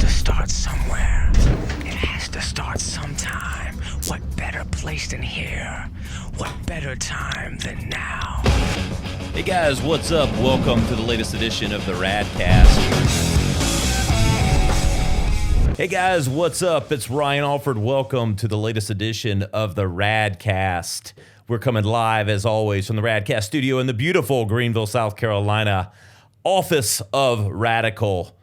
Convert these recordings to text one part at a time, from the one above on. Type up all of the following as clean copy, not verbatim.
to start somewhere. It has to start sometime. What better place than here? What better time than now? Hey guys, what's up? Welcome to the latest edition of the Radcast. Hey guys, what's up? It's Ryan Alford. Welcome to the latest edition of the Radcast. We're coming live, as always, from the Radcast studio in the beautiful Greenville, South Carolina, office of Radical,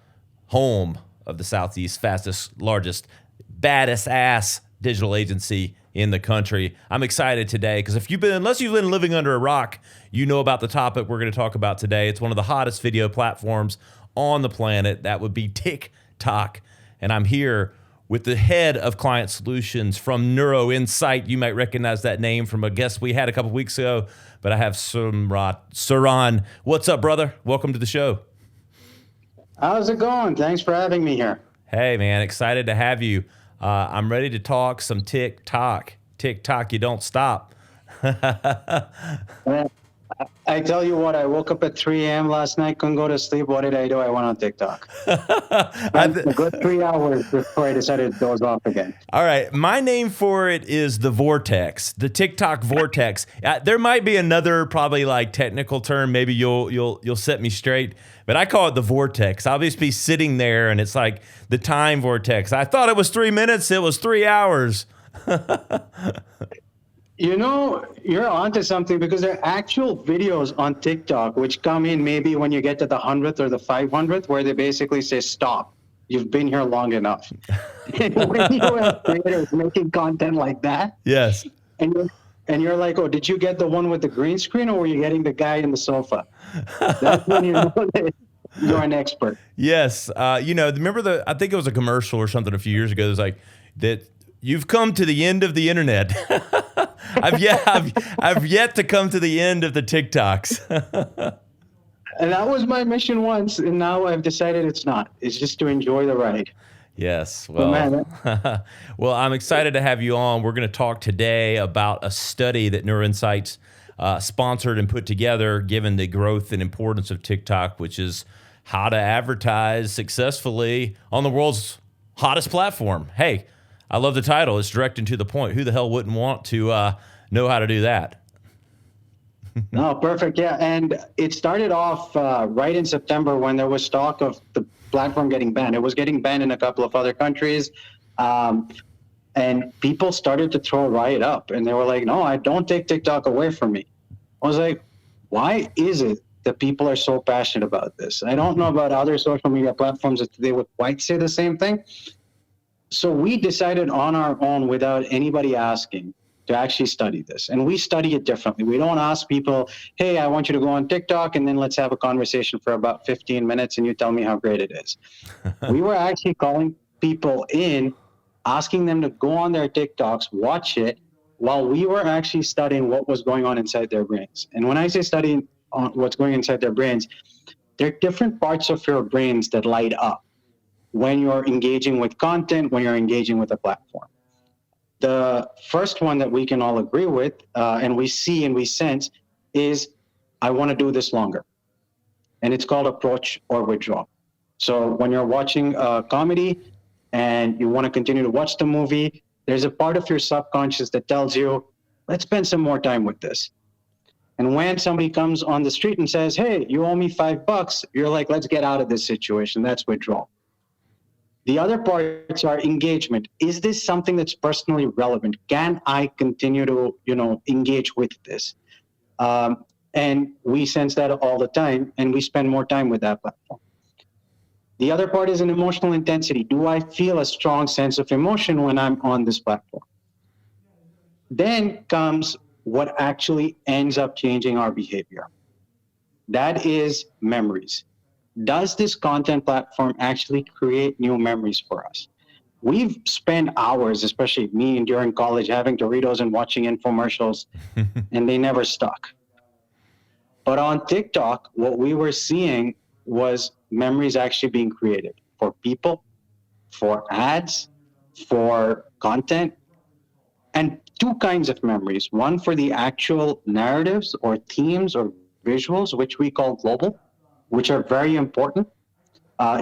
home of the Southeast's fastest, largest, baddest ass digital agency in the country. I'm excited today because unless you've been living under a rock, you know about the topic we're going to talk about today. It's one of the hottest video platforms on the planet. That would be TikTok. And I'm here with the head of client solutions from Neuro Insight. You might recognize that name from a guest we had a couple weeks ago, but I have Saran. What's up, brother? Welcome to the show. How's it going? Thanks for having me here. Hey, man, excited to have you. I'm ready to talk some TikTok. TikTok, you don't stop. I tell you what, I woke up at 3 a.m. last night, couldn't go to sleep. What did I do? I went on TikTok. A good 3 hours before I decided to doze off again. All right. My name for it is the Vortex, the TikTok Vortex. There might be another probably like technical term. Maybe you'll set me straight. But I call it the Vortex. I'll just be sitting there and it's like the time vortex. I thought it was 3 minutes. It was 3 hours. You know, you're onto something because there are actual videos on TikTok which come in maybe when you get to the 100th or the 500th where they basically say, stop, you've been here long enough. When you have creators making content like that, yes, and you're like, oh, did you get the one with the green screen or were you getting the guy in the sofa? That's when you know that you're an expert. Yes. Remember I think it was a commercial or something a few years ago. It was like that you've come to the end of the internet. I've yet to come to the end of the TikToks. And that was my mission once, and now I've decided it's not. It's just to enjoy the ride. Yes. Well, well, I'm excited to have you on. We're going to talk today about a study that NeuroInsights sponsored and put together, given the growth and importance of TikTok, which is how to advertise successfully on the world's hottest platform. Hey, I love the title. It's direct and to the point. Who the hell wouldn't want to know how to do that? No, perfect. Yeah. And it started off right in September when there was talk of the platform getting banned. It was getting banned in a couple of other countries. And people started to throw a riot up. And they were like, no, I don't take TikTok away from me. I was like, why is it that people are so passionate about this? I don't know about other social media platforms that they would quite say the same thing. So we decided on our own without anybody asking to actually study this. And we study it differently. We don't ask people, hey, I want you to go on TikTok and then let's have a conversation for about 15 minutes and you tell me how great it is. We were actually calling people in, asking them to go on their TikToks, watch it, while we were actually studying what was going on inside their brains. And when I say studying on what's going inside their brains, there are different parts of your brains that light up when you're engaging with content, when you're engaging with a platform. The first one that we can all agree with, and we see and we sense, is I want to do this longer. And it's called approach or withdraw. So when you're watching a comedy and you want to continue to watch the movie, there's a part of your subconscious that tells you, let's spend some more time with this. And when somebody comes on the street and says, hey, you owe me $5, you're like, let's get out of this situation. That's withdrawal. The other parts are engagement. Is this something that's personally relevant? Can I continue to, engage with this? And we sense that all the time, and we spend more time with that platform. The other part is an emotional intensity. Do I feel a strong sense of emotion when I'm on this platform? Then comes what actually ends up changing our behavior. That is memories. Does this content platform actually create new memories for us? We've spent hours, especially me during college, having Doritos and watching infomercials, and they never stuck. But on TikTok, what we were seeing was memories actually being created for people, for ads, for content, and two kinds of memories. One for the actual narratives or themes or visuals, which we call global, which are very important.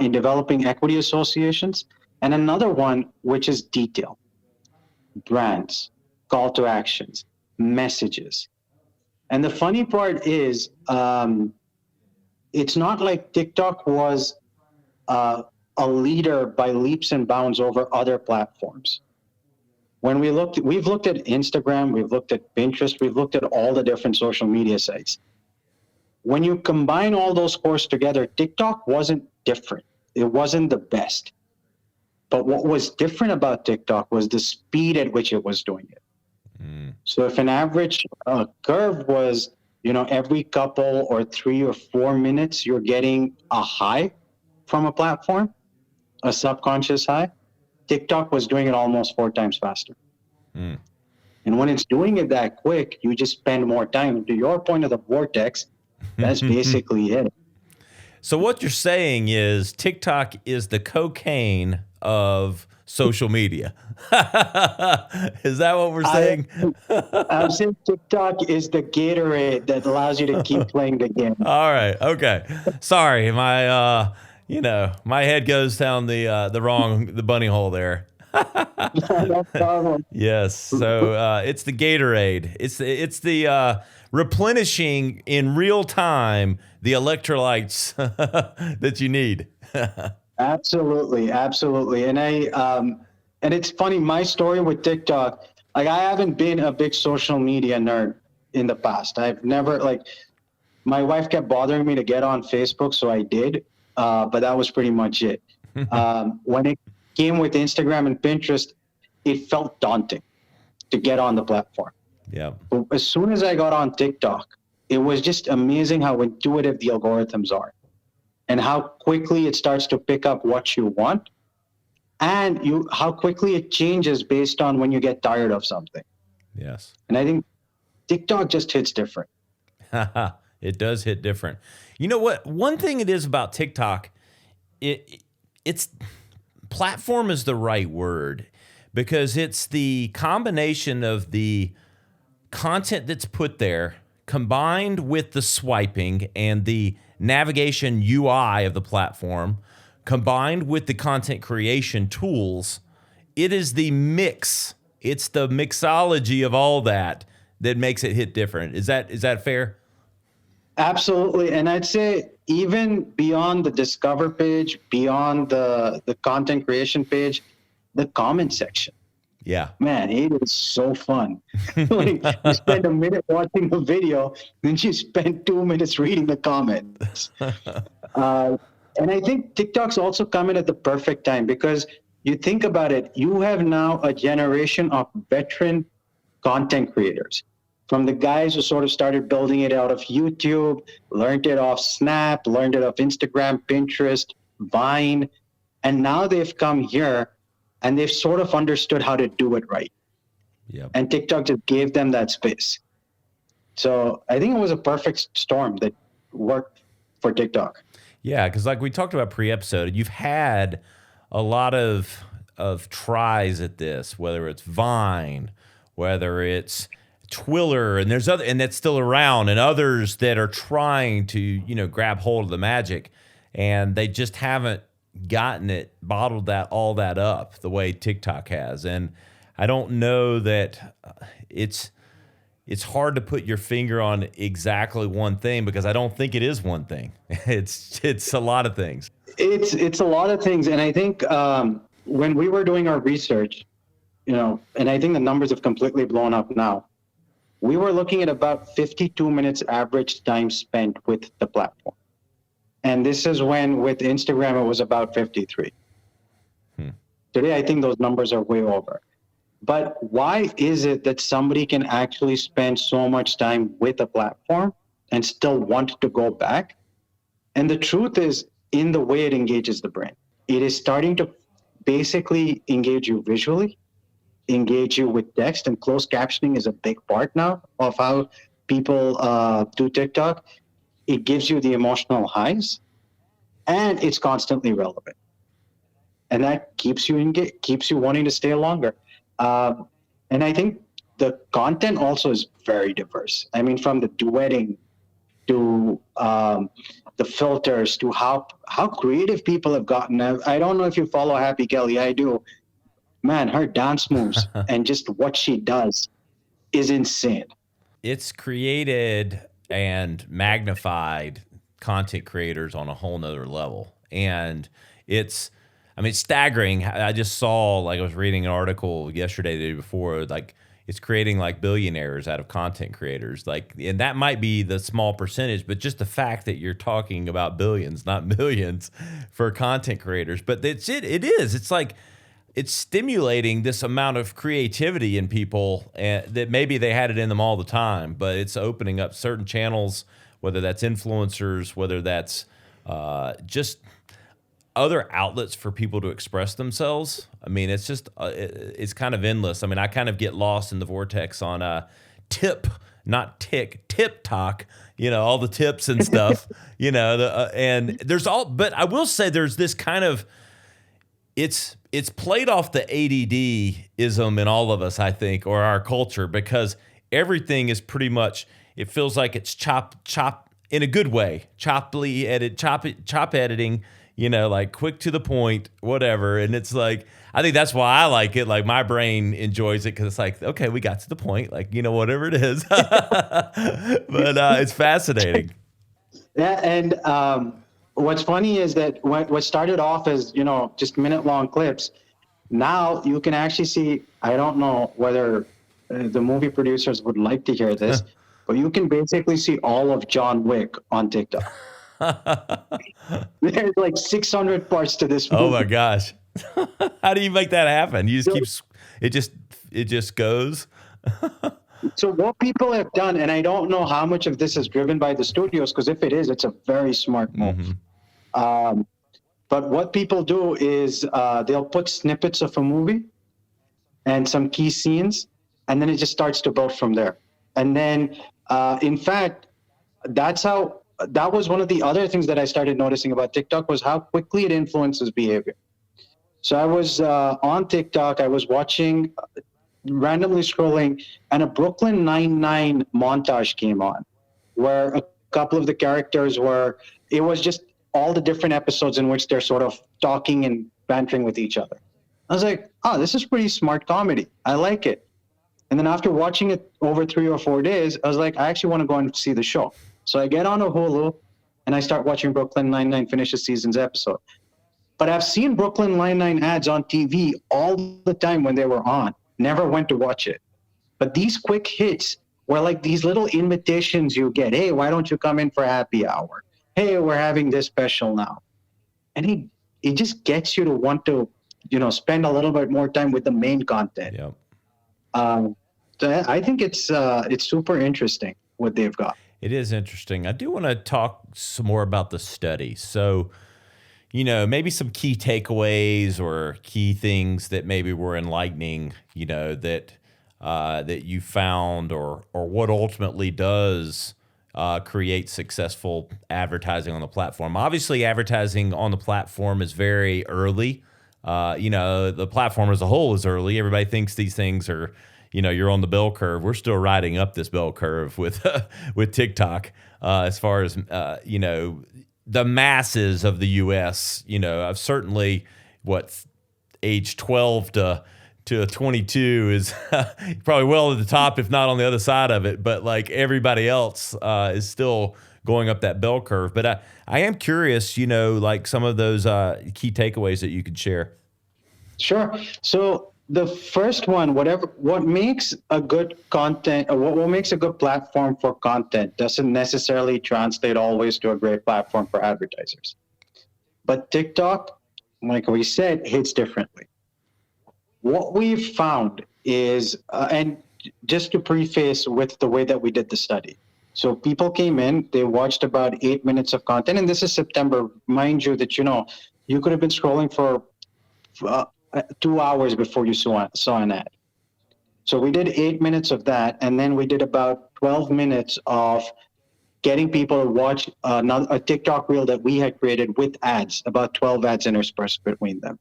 in developing equity associations, and another one which is detail, brands, call to actions, messages. And the funny part is, it's not like TikTok was a leader by leaps and bounds over other platforms. When we've looked at Instagram, we've looked at Pinterest, we've looked at all the different social media sites. When you combine all those cores together, TikTok wasn't different. It wasn't the best. But what was different about TikTok was the speed at which it was doing it. So if an average curve was, every couple or 3 or 4 minutes, you're getting a high from a platform, a subconscious high, TikTok was doing it almost 4 times faster. And when it's doing it that quick, you just spend more time. To your point of the vortex, that's basically it. So what you're saying is TikTok is the cocaine of social media. Is that what we're saying? I'm saying TikTok is the Gatorade that allows you to keep playing the game. All right. Okay. Sorry, my my head goes down the bunny hole there. No problem. Yes. So it's the Gatorade. It's the replenishing in real time the electrolytes that you need. Absolutely. And it's funny, my story with TikTok, like I haven't been a big social media nerd in the past. I've never my wife kept bothering me to get on Facebook, so I did. But that was pretty much it. When it came with Instagram and Pinterest, it felt daunting to get on the platform. Yeah. But as soon as I got on TikTok, it was just amazing how intuitive the algorithms are and how quickly it starts to pick up what you want and how quickly it changes based on when you get tired of something. Yes. And I think TikTok just hits different. It does hit different. You know what? One thing it is about TikTok, it's platform is the right word because it's the combination of the content that's put there combined with the swiping and the navigation UI of the platform combined with the content creation tools. It is the mix. It's the mixology of all that makes it hit different. Is that fair? Absolutely. And I'd say even beyond the discover page, beyond the content creation page, the comment section. Yeah. Man, it is so fun. Like you spend a minute watching a video, then you spend 2 minutes reading the comments. And I think TikTok's also coming at the perfect time because you think about it, you have now a generation of veteran content creators. From the guys who sort of started building it out of YouTube, learned it off Snap, learned it off Instagram, Pinterest, Vine, and now they've come here and they've sort of understood how to do it right. Yep. And TikTok just gave them that space. So I think it was a perfect storm that worked for TikTok. Yeah, because like we talked about pre-episode, you've had a lot of tries at this, whether it's Vine, whether it's Twiller, and there's other, and that's still around, and others that are trying to, grab hold of the magic, and they just haven't gotten it, bottled all that up the way TikTok has. And I don't know that it's hard to put your finger on exactly one thing because I don't think it is one thing. It's a lot of things. It's a lot of things, and I think when we were doing our research, and I think the numbers have completely blown up now. We were looking at about 52 minutes average time spent with the platform. And this is when with Instagram, it was about 53. Today, I think those numbers are way over. But why is it that somebody can actually spend so much time with a platform and still want to go back? And the truth is in the way it engages the brain. It is starting to basically engage you visually, engage you with text, and closed captioning is a big part now of how people do TikTok. It gives you the emotional highs, and it's constantly relevant, and that keeps you engaged, keeps you wanting to stay longer. And I think the content also is very diverse. I mean, from the duetting to the filters to how creative people have gotten. I don't know if you follow Happy Kelly. I do. Man, her dance moves and just what she does is insane. It's created and magnified content creators on a whole nother level. And it's staggering. I just saw, like, I was reading an article yesterday, the day before, like, it's creating like billionaires out of content creators. Like, and that might be the small percentage, but just the fact that you're talking about billions, not millions, for content creators. But it is. It's like, it's stimulating this amount of creativity in people, and that maybe they had it in them all the time, but it's opening up certain channels, whether that's influencers, whether that's just other outlets for people to express themselves. I mean, it's just, it's kind of endless. I mean, I kind of get lost in the vortex on tip talk, all the tips and stuff, and but I will say there's this kind of, it's played off the ADD-ism in all of us, I think, or our culture, because everything is pretty much, it feels like it's chop in a good way, chop editing, like quick to the point, whatever. And it's like, I think that's why I like it. Like, my brain enjoys it because it's like, okay, we got to the point, like, whatever it is. But it's fascinating. Yeah, and what's funny is that what started off as, just minute-long clips, now you can actually see, I don't know whether the movie producers would like to hear this, but you can basically see all of John Wick on TikTok. There's like 600 parts to this movie. Oh my gosh. How do you make that happen? You just it just goes. So what people have done, and I don't know how much of this is driven by the studios, because if it is, it's a very smart move. Mm-hmm. But what people do is they'll put snippets of a movie and some key scenes, and then it just starts to build from there. And then, in fact, that was one of the other things that I started noticing about TikTok, was how quickly it influences behavior. So I was on TikTok, I was watching, randomly scrolling, and a Brooklyn Nine-Nine montage came on, where a couple of the characters it was just all the different episodes in which they're sort of talking and bantering with each other. I was like, oh, this is pretty smart comedy. I like it. And then after watching it over 3 or 4 days, I was like, I actually want to go and see the show. So I get on a Hulu and I start watching Brooklyn Nine-Nine finish the season's episode. But I've seen Brooklyn Nine-Nine ads on TV all the time when they were on. Never went to watch it. But these quick hits were like these little invitations you get. Hey, why don't you come in for happy hour? Hey, we're having this special now. And it just gets you to want to, spend a little bit more time with the main content. Yep. So I think it's super interesting what they've got. It is interesting. I do want to talk some more about the study. So, maybe some key takeaways or key things that maybe were enlightening, that you found, or what ultimately does create successful advertising on the platform. Obviously, advertising on the platform is very early. The platform as a whole is early. Everybody thinks these things are, you're on the bell curve. We're still riding up this bell curve with TikTok as far as, the masses of the U.S. I've certainly, age 12 to 22 is probably well at the top, if not on the other side of it. But like everybody else is still going up that bell curve. But I am curious, like some of those key takeaways that you could share. Sure. So the first one, what makes a good content, or what makes a good platform for content doesn't necessarily translate always to a great platform for advertisers. But TikTok, like we said, hits differently. What we've found is, and just to preface with the way that we did the study. So people came in, they watched about 8 minutes of content, and this is September. Mind you that, you could have been scrolling for 2 hours before you saw an ad. So we did 8 minutes of that, and then we did about 12 minutes of getting people to watch a TikTok reel that we had created with ads, about 12 ads interspersed between them.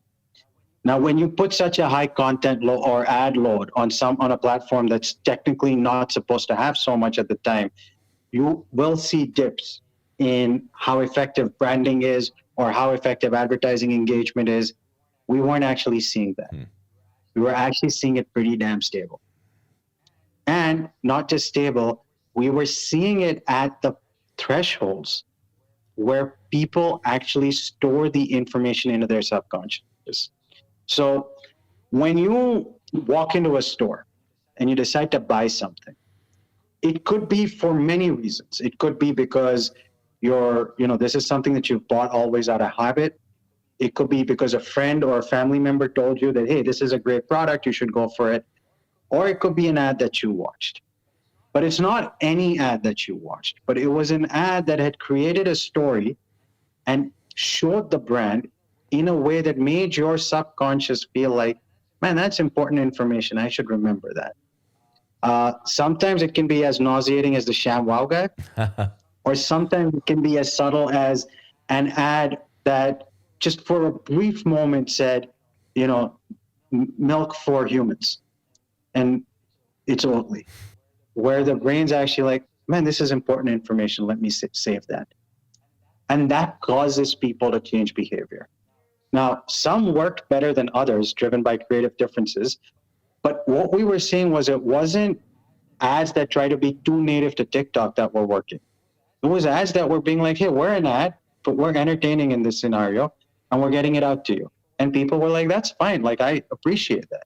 Now, when you put such a high content load or ad load on a platform that's technically not supposed to have so much at the time, you will see dips. in how effective branding is or how effective advertising engagement is. We weren't actually seeing that. We were actually seeing it pretty damn stable. And not just stable, we were seeing it at the thresholds where people actually store the information into their subconscious. So when you walk into a store and you decide to buy something, it could be for many reasons. It could be because this is something that you've bought always out of habit. It could be because a friend or a family member told you that, hey, this is a great product, you should go for it. Or it could be an ad that you watched. But it's not any ad that you watched, but it was an ad that had created a story and showed the brand in a way that made your subconscious feel like, man, that's important information. I should remember that. Sometimes it can be as nauseating as the Sham Wow guy, or sometimes it can be as subtle as an ad that just for a brief moment said, milk for humans. And it's Oatly, where the brain's actually like, man, this is important information. Let me save that. And that causes people to change behavior. Now, some worked better than others, driven by creative differences. But what we were seeing was it wasn't ads that try to be too native to TikTok that were working. It was ads that were being like, hey, we're an ad, but we're entertaining in this scenario, and we're getting it out to you. And people were like, that's fine. Like, I appreciate that.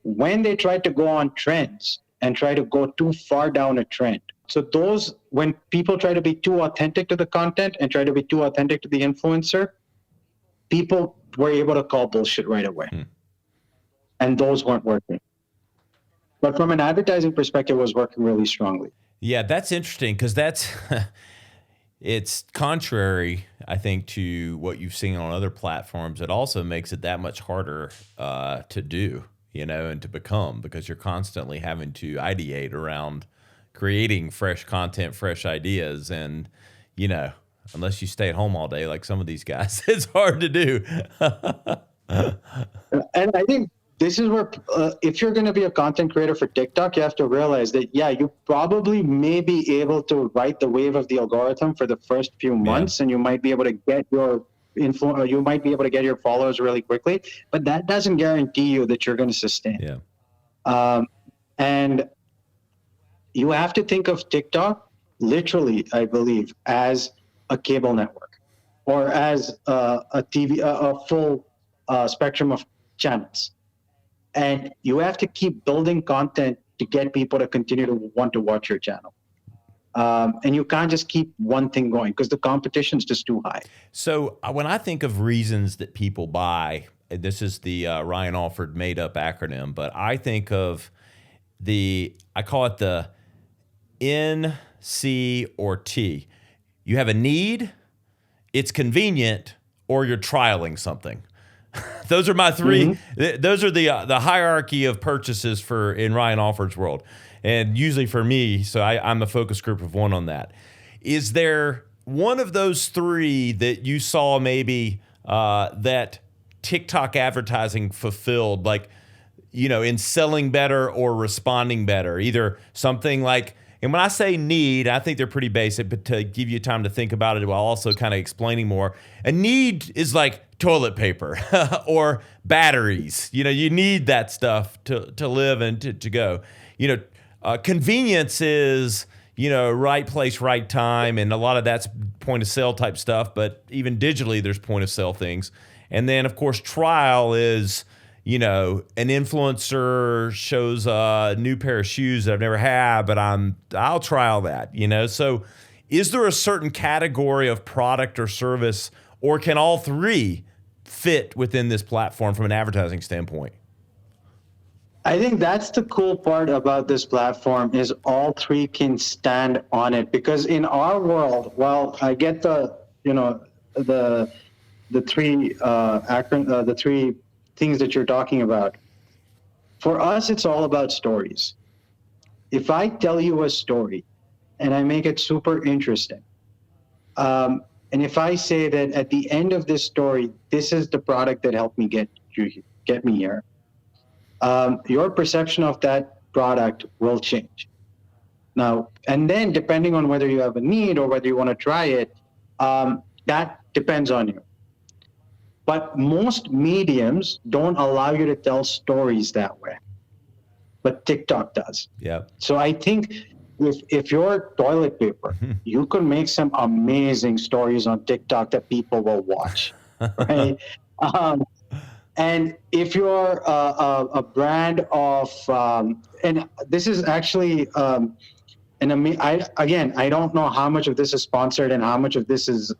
When they tried to go on trends and try to go too far down a trend, so when people try to be too authentic to the content and try to be too authentic to the influencer, people were able to call bullshit right away. And those weren't working. But from an advertising perspective, it was working really strongly. Yeah, that's interesting because it's contrary, I think, to what you've seen on other platforms. It also makes it that much harder to do, and to become, because you're constantly having to ideate around creating fresh content, fresh ideas. And, unless you stay at home all day like some of these guys, it's hard to do. And I think this is where, if you're going to be a content creator for TikTok, you have to realize that, you probably may be able to ride the wave of the algorithm for the first few months, and you might be able to get your you might be able to get your followers really quickly, but that doesn't guarantee you that you're going to sustain. Yeah. And you have to think of TikTok literally, I believe, as a cable network or as a TV, a full spectrum of channels. And you have to keep building content to get people to continue to want to watch your channel. And you can't just keep one thing going because the competition's just too high. So when I think of reasons that people buy, this is the Ryan Alford made up acronym, but I think of I call it the N, C, or T. You have a need, it's convenient, or you're trialing something. Those are my three. Mm-hmm. Those are the hierarchy of purchases in Ryan Alford's world. And usually for me, so I'm a focus group of one on that. Is there one of those three that you saw maybe that TikTok advertising fulfilled, like, in selling better or responding better? Either something like, and when I say need, I think they're pretty basic, but to give you time to think about it while also kind of explaining more, a need is like toilet paper or batteries. You need that stuff to live and to go. Convenience is, right place, right time. And a lot of that's point of sale type stuff, but even digitally, there's point of sale things. And then of course, trial is, an influencer shows a new pair of shoes that I've never had, but I'll trial that, So is there a certain category of product or service, or can all three fit within this platform from an advertising standpoint? I think that's the cool part about this platform is all three can stand on it, because in our world, while I get the three things that you're talking about, for us, it's all about stories. If I tell you a story and I make it super interesting, and if I say that at the end of this story, this is the product that helped me get me here, your perception of that product will change. Now, and then depending on whether you have a need or whether you want to try it, that depends on you. But most mediums don't allow you to tell stories that way, but TikTok does. Yep. So I think if you're toilet paper, you could make some amazing stories on TikTok that people will watch, right? And if you're a brand of, and this is actually, I don't know how much of this is sponsored and how much of this is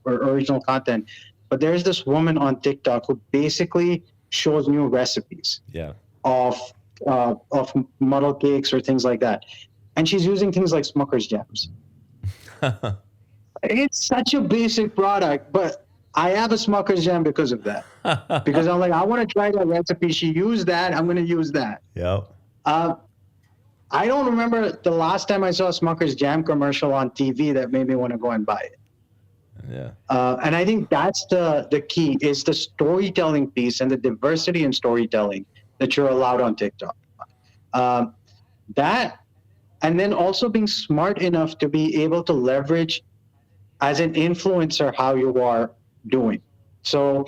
original content, but there's this woman on TikTok who basically shows new recipes of muddle cakes or things like that, and she's using things like Smucker's jams. It's such a basic product, but I have a Smucker's jam because of that. Because I'm like, I want to try that recipe. She used that. I'm going to use that. Yep. I don't remember the last time I saw a Smucker's jam commercial on TV that made me want to go and buy it. Yeah. And I think that's the key is the storytelling piece and the diversity in storytelling that you're allowed on TikTok. That, and then also being smart enough to be able to leverage as an influencer how you are doing. So,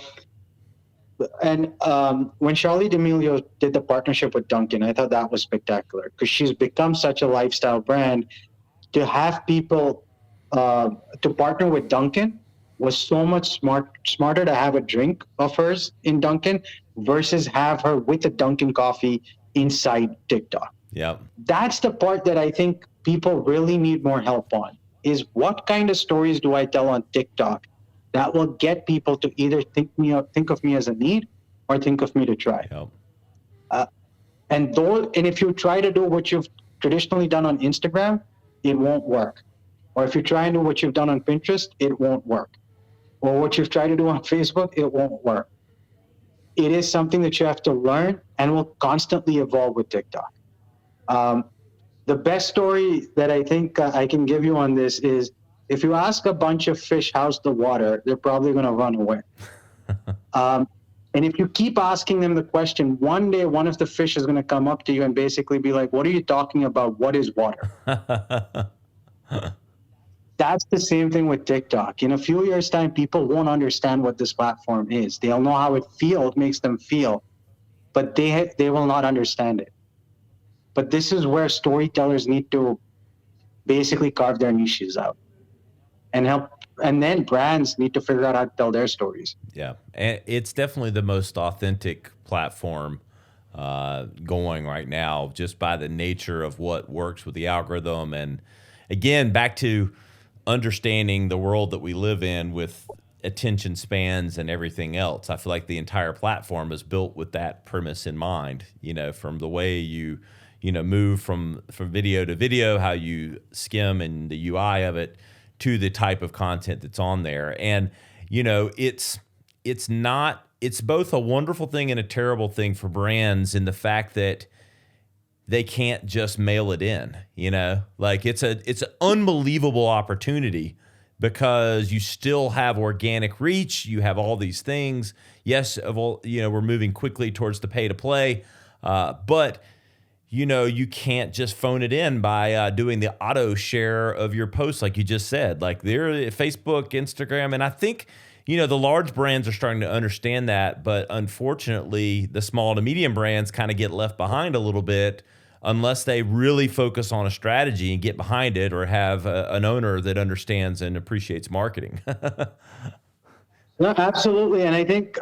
and when Charlie D'Amelio did the partnership with Dunkin', I thought that was spectacular because she's become such a lifestyle brand. To have people to partner with Dunkin' was so much smarter to have a drink of hers in Dunkin' versus have her with a Dunkin' coffee inside TikTok. Yeah. That's the part that I think people really need more help on, is what kind of stories do I tell on TikTok that will get people to either think of me as a need or think of me to try. Yep. And if you try to do what you've traditionally done on Instagram, it won't work. Or if you try and do what you've done on Pinterest, it won't work. Or what you've tried to do on Facebook, it won't work. It is something that you have to learn and will constantly evolve with TikTok. The best story that I think I can give you on this is if you ask a bunch of fish how's the water, they're probably going to run away. And if you keep asking them the question, one day one of the fish is going to come up to you and basically be like, what are you talking about? What is water? That's the same thing with TikTok. In a few years' time, people won't understand what this platform is. They'll know how it makes them feel, but they will not understand it. But this is where storytellers need to basically carve their niches out and help. And then brands need to figure out how to tell their stories. Yeah. And it's definitely the most authentic platform going right now, just by the nature of what works with the algorithm. And again, back to understanding the world that we live in with attention spans and everything else. I feel like the entire platform is built with that premise in mind, from the way you move from video to video, how you skim and the UI of it, to the type of content that's on there. And, it's both a wonderful thing and a terrible thing for brands in the fact that they can't just mail it in, like it's an unbelievable opportunity because you still have organic reach. You have all these things. Yes, we're moving quickly towards the pay to play, but you can't just phone it in by doing the auto share of your posts, like you just said, like they're Facebook, Instagram. And I think, the large brands are starting to understand that, but unfortunately the small to medium brands kind of get left behind a little bit unless they really focus on a strategy and get behind it or have an owner that understands and appreciates marketing. No, absolutely. And I think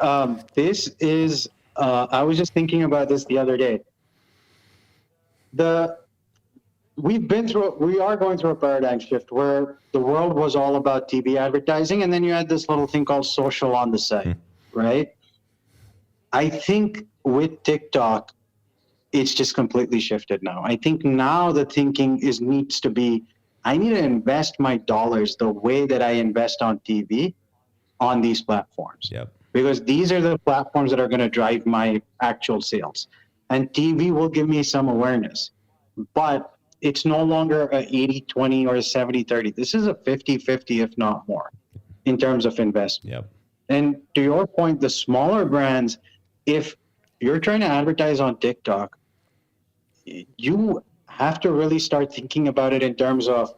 this is, I was just thinking about this the other day. We are going through a paradigm shift where the world was all about TV advertising, and then you had this little thing called social on the side, right? I think with TikTok, it's just completely shifted now. I think now the thinking needs to be, I need to invest my dollars the way that I invest on TV on these platforms. Yep. Because these are the platforms that are going to drive my actual sales. And TV will give me some awareness, but it's no longer a 80-20 or a 70-30. This is a 50-50, if not more, in terms of investment. Yep. And to your point, the smaller brands, if you're trying to advertise on TikTok, you have to really start thinking about it in terms of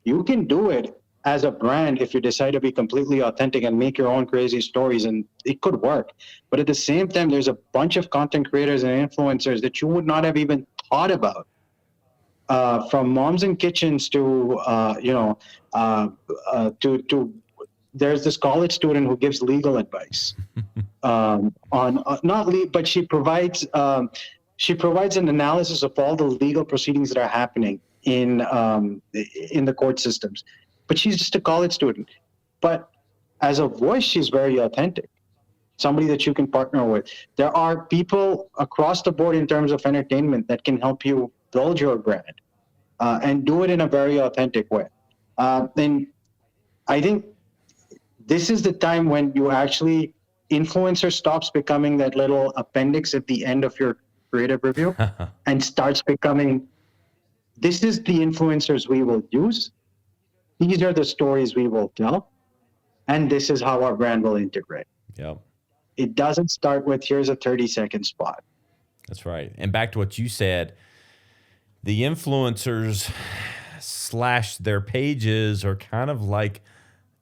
you can do it as a brand if you decide to be completely authentic and make your own crazy stories, and it could work. But at the same time, there's a bunch of content creators and influencers that you would not have even thought about, from moms in kitchens to to there's this college student who gives legal advice on not but she provides an analysis of all the legal proceedings that are happening in the court systems. But she's just a college student. But as a voice, she's very authentic. Somebody that you can partner with. There are people across the board in terms of entertainment that can help you build your brand and do it in a very authentic way. And I think this is the time when you actually, influencer stops becoming that little appendix at the end of your creative review and starts becoming, this is the influencers we will use. These are the stories we will tell. And this is how our brand will integrate. Yep. It doesn't start with, here's a 30-second spot. That's right. And back to what you said, the influencers / their pages are kind of like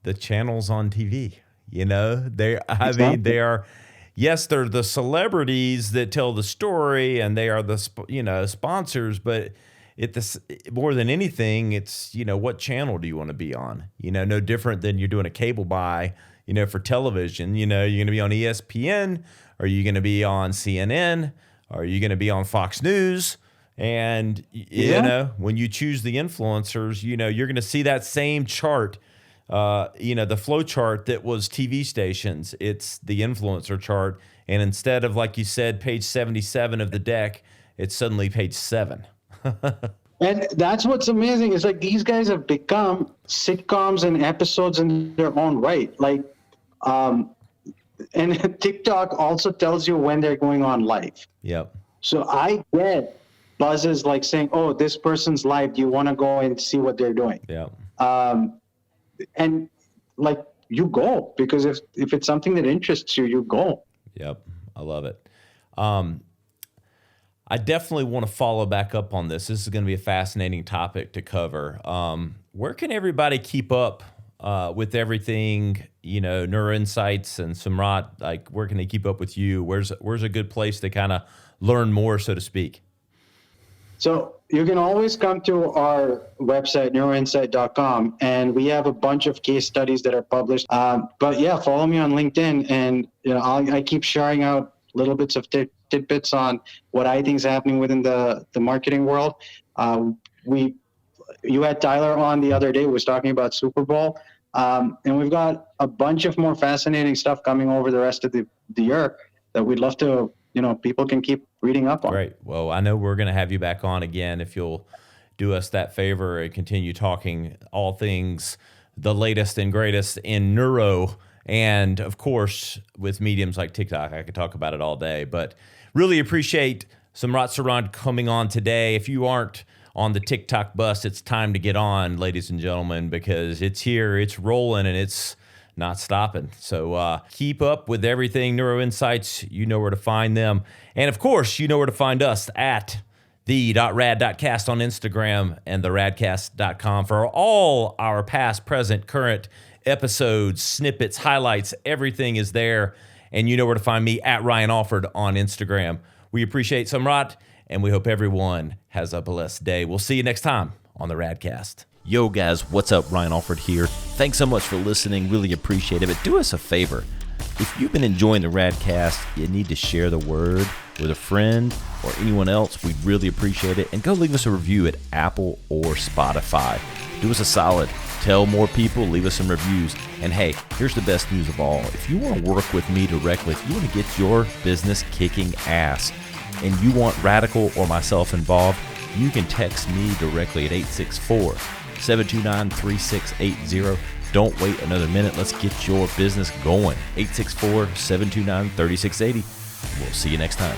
the channels on TV. You know, they are, yes, they're the celebrities that tell the story and they are the, sponsors, but more than anything, it's, what channel do you want to be on? No different than you're doing a cable buy, for television. You're going to be on ESPN, or are you going to be on CNN, or are you going to be on Fox News? And, when you choose the influencers, you're going to see that same chart, the flow chart that was TV stations. It's the influencer chart. And instead of, like you said, page 77 of the deck, it's suddenly page 7. And that's what's amazing. Is like these guys have become sitcoms and episodes in their own right. Like, and TikTok also tells you when they're going on live. Yep. So I get buzzes like saying, "Oh, this person's live. Do you want to go and see what they're doing?" Yeah. And like you go, because if it's something that interests you, you go. Yep. I love it. I definitely want to follow back up on this. This is going to be a fascinating topic to cover. Where can everybody keep up with everything, Neuro Insights and Samrat? Like, where can they keep up with you? Where's a good place to kind of learn more, so to speak? So you can always come to our website, neuroinsight.com, and we have a bunch of case studies that are published. But yeah, follow me on LinkedIn, and I keep sharing out little bits of tidbits on what I think is happening within the marketing world. You had Tyler on the other day, who was talking about Super Bowl, and we've got a bunch of more fascinating stuff coming over the rest of the year that we'd love to, people can keep reading up on. Great. Well, I know we're going to have you back on again if you'll do us that favor and continue talking all things the latest and greatest in neuro. And of course, with mediums like TikTok, I could talk about it all day, but really appreciate Samrat Sarand coming on today. If you aren't on the TikTok bus, it's time to get on, ladies and gentlemen, because it's here, it's rolling, and it's not stopping. So keep up with everything Neuro Insights. You know where to find them. And of course, you know where to find us at the.rad.cast on Instagram and theradcast.com for all our past, present, current episodes, snippets, highlights. Everything is there. And you know where to find me at Ryan Alford on Instagram. We appreciate Samrat, and we hope everyone has a blessed day. We'll see you next time on the Radcast. Yo, guys, what's up? Ryan Alford here. Thanks so much for listening. Really appreciate it. But do us a favor. If you've been enjoying the Radcast, you need to share the word with a friend or anyone else. We'd really appreciate it. And go leave us a review at Apple or Spotify. Do us a solid. Tell more people, leave us some reviews. And hey, here's the best news of all. If you want to work with me directly, if you want to get your business kicking ass and you want Radical or myself involved, you can text me directly at 864-729-3680. Don't wait another minute. Let's get your business going. 864-729-3680. We'll see you next time.